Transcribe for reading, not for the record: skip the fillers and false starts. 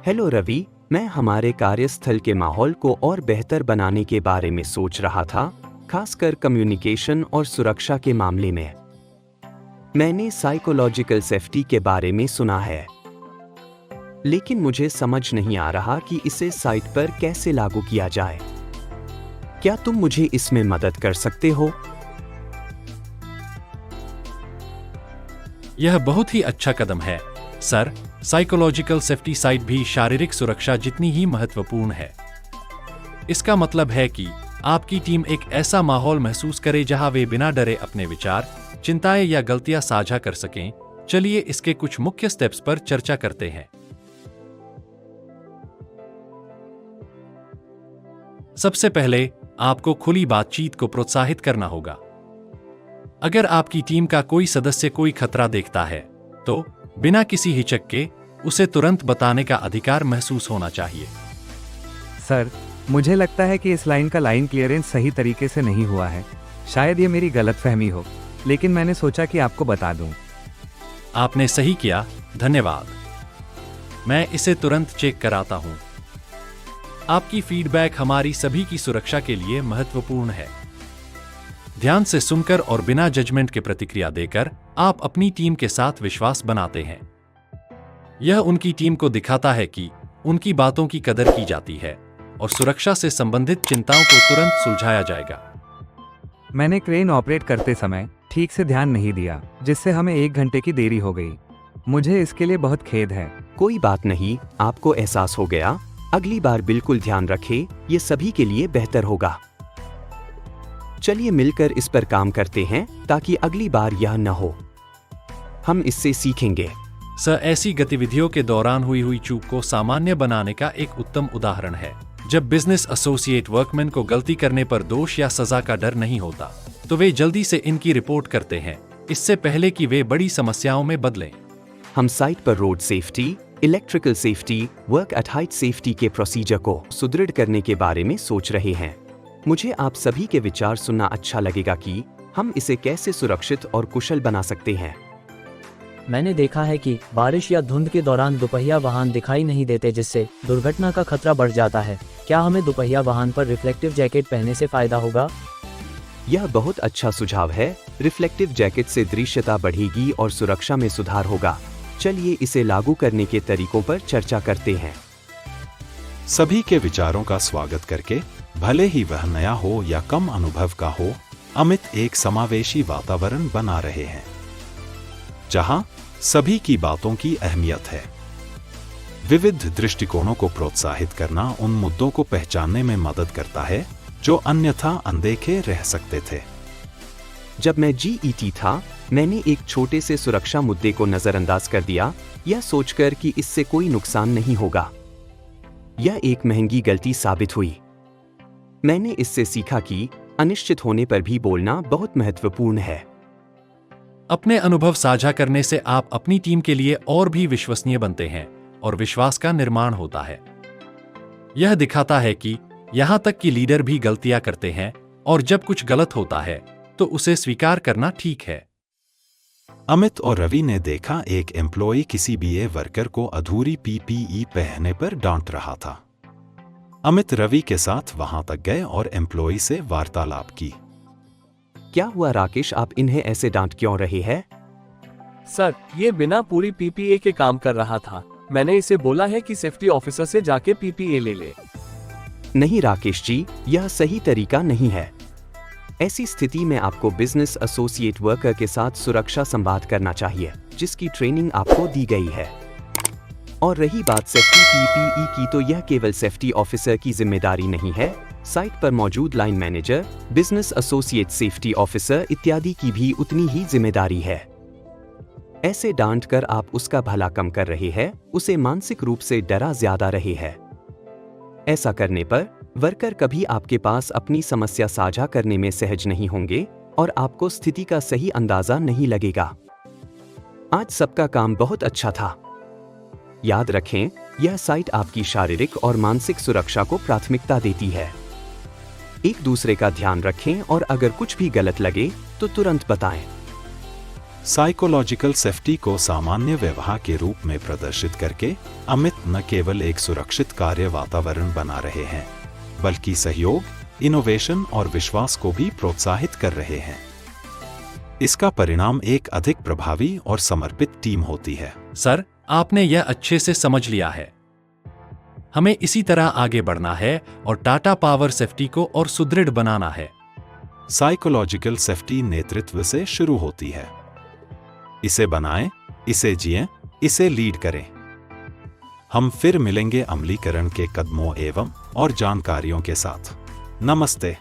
Hello Ravi, मैं हमारे कार्यस्थल के माहौल को और बेहतर बनाने के बारे में सोच रहा था, खासकर कम्युनिकेशन और सुरक्षा के मामले में। मैंने साइकोलॉजिकल सेफ्टी के बारे में सुना है, लेकिन मुझे समझ नहीं आ रहा कि इसे साइट पर कैसे लागू किया जाए। क्या तुम मुझे इसमें मदद कर सकते हो? यह बहुत ही अच्छा कदम है, सर। साइकोलॉजिकल सेफ्टी साइट भी शारीरिक सुरक्षा जितनी ही महत्वपूर्ण है। इसका मतलब है कि आपकी टीम एक ऐसा माहौल महसूस करे जहां वे बिना डरे अपने विचार, चिंताएं या गलतियां साझा कर सकें। चलिए इसके कुछ मुख्य स्टेप्स पर चर्चा करते हैं। सबसे पहले आपको खुली बातचीत को प्रोत्साहित करना होगा। अगर आपकी टीम का कोई सदस्य कोई खतरा देखता है, तो बिना किसी हिचक के उसे तुरंत बताने का अधिकार महसूस होना चाहिए। सर, मुझे लगता है कि इस लाइन का लाइन क्लियरेंस सही तरीके से नहीं हुआ है। शायद ये मेरी गलतफहमी हो, लेकिन मैंने सोचा कि आपको बता दूं। आपने सही किया, धन्यवाद। मैं इसे तुरंत चेक कराता हूं। आपकी फीडबैक हमारी सभी की सुरक्षा के लिए महत्वपूर्ण है। ध्यान से सुनकर और बिना जजमेंट के प्रतिक्रिया देकर आप अपनी टीम के साथ विश्वास बनाते हैं। यह उनकी टीम को दिखाता है कि उनकी बातों की कदर की जाती है और सुरक्षा से संबंधित चिंताओं को तुरंत सुलझाया जाएगा। मैंने क्रेन ऑपरेट करते समय ठीक से ध्यान नहीं दिया, जिससे हमें 1 घंटे की देरी हो गई। मुझे इसके लिए बहुत खेद है। कोई बात नहीं, आपको एहसास हो गया। अगली बार बिल्कुल ध्यान रखें, ये सभी के लिए बेहतर होगा। चलिए मिलकर इस पर काम करते हैं ताकि अगली बार यह न हो। हम इससे सीखेंगे। सर, ऐसी गतिविधियों के दौरान हुई चूक को सामान्य बनाने का एक उत्तम उदाहरण है। जब बिजनेस एसोसिएट वर्कमैन को गलती करने पर दोष या सजा का डर नहीं होता, तो वे जल्दी से इनकी रिपोर्ट करते हैं, इससे पहले कि वे बड़ी समस्याओं में बदलें। हम साइट पर road safety, electrical safety, work at height safety के प्रोसीजर को सुदृढ़ करने के बारे में सोच रहे हैं। मुझे आप सभी के विचार सुनना अच्छा लगेगा कि हम इसे कैसे सुरक्षित और कुशल बना सकते हैं। मैंने देखा है कि बारिश या धुंध के दौरान दुपहिया वाहन दिखाई नहीं देते, जिससे दुर्घटना का खतरा बढ़ जाता है। क्या हमें दुपहिया वाहन पर रिफ्लेक्टिव जैकेट पहनने से फायदा होगा? यह बहुत अच्छा सुझाव है। रिफ्लेक्टिव जैकेट से दृश्यता बढ़ेगी और सुरक्षा में सुधार होगा। चलिए इसे लागू करने के तरीकों पर चर्चा करते हैं। सभी के विचारों का स्वागत करके, भले ही वह नया हो या कम अनुभव का हो, अमित एक समावेशी वातावरण बना रहे हैं जहां सभी की बातों की अहमियत है। विविध दृष्टिकोणों को प्रोत्साहित करना उन मुद्दों को पहचानने में मदद करता है जो अन्यथा अनदेखे रह सकते थे। जब मैं जीईटी था, मैंने एक छोटे से सुरक्षा मुद्दे को नजरअंदाज कर दिया, यह सोचकर कि इससे कोई नुकसान नहीं होगा। यह एक महंगी गलती साबित हुई। मैंने इससे सीखा कि अनिश्चित होने पर भी बोलना बहुत महत्वपूर्ण है। अपने अनुभव साझा करने से आप अपनी टीम के लिए और भी विश्वसनीय बनते हैं और विश्वास का निर्माण होता है। यह दिखाता है कि यहां तक कि लीडर भी गलतियां करते हैं और जब कुछ गलत होता है तो उसे स्वीकार करना ठीक है। अमित और रवि ने देखा एक एम्प्लॉई किसी बीए वर्कर को अधूरी पीपीई पहनने पर डांट रहा था। अमित रवि के साथ वहां तक गए और एम्प्लॉई से वार्तालाप की। क्या हुआ राकेश, आप इन्हें ऐसे डांट क्यों रहे हैं? सर, ये बिना पूरी पीपीए के काम कर रहा था। मैंने इसे बोला है कि सेफ्टी ऑफिसर से जाके पीपीए ले ले। नहीं राकेश जी, यह सही तरीका नहीं है। ऐसी स्थिति में आपको बिजनेस एसोसिएट वर्कर के साथ सुरक्षा संवाद करना चाहिए, जिसकी ट्रेनिंग आपको दी गई है। और रही बात सेफ्टी पीपीई की, तो यह केवल सेफ्टी ऑफिसर की जिम्मेदारी नहीं है। साइट पर मौजूद line manager, business associate safety officer इत्यादि की भी उतनी ही जिम्मेदारी है। ऐसे डांट कर आप उसका भला कम कर रहे हैं, उसे मानसिक रूप से डरा ज्यादा रहे हैं। ऐसा करने पर वर्कर कभी आपके पास अपनी समस्या साझा करने में सहज नहीं होंगे और आपको स्थिति का सही अंदाजा नहीं लगेगा। आज सबका काम बहुत अच्छा था। याद रखें, यह साइट आपकी शारीरिक और मानसिक सुरक्षा को प्राथमिकता देती है। एक दूसरे का ध्यान रखें और अगर कुछ भी गलत लगे तो तुरंत बताएं। साइकोलॉजिकल सेफ्टी को सामान्य व्यवहार के रूप में प्रदर्शित करके अमित न केवल एक सुरक्षित कार्य वातावरण बना रहे हैं, बल्कि सहयोग, इनोवेशन और विश्वास को भी प्रोत्साहित कर रहे हैं। इसका परिणाम एक अधिक प्रभावी और समर्पित टीम होती है। सर, आपने यह अच्छे से समझ लिया है। हमें इसी तरह आगे बढ़ना है और टाटा पावर सेफ्टी को और सुदृढ़ बनाना है। साइकोलॉजिकल सेफ्टी नेतृत्व से शुरू होती है। इसे बनाएं, इसे जिएं, इसे लीड करें। हम फिर मिलेंगे अमलीकरण के कदमों एवं और जानकारियों के साथ। नमस्ते।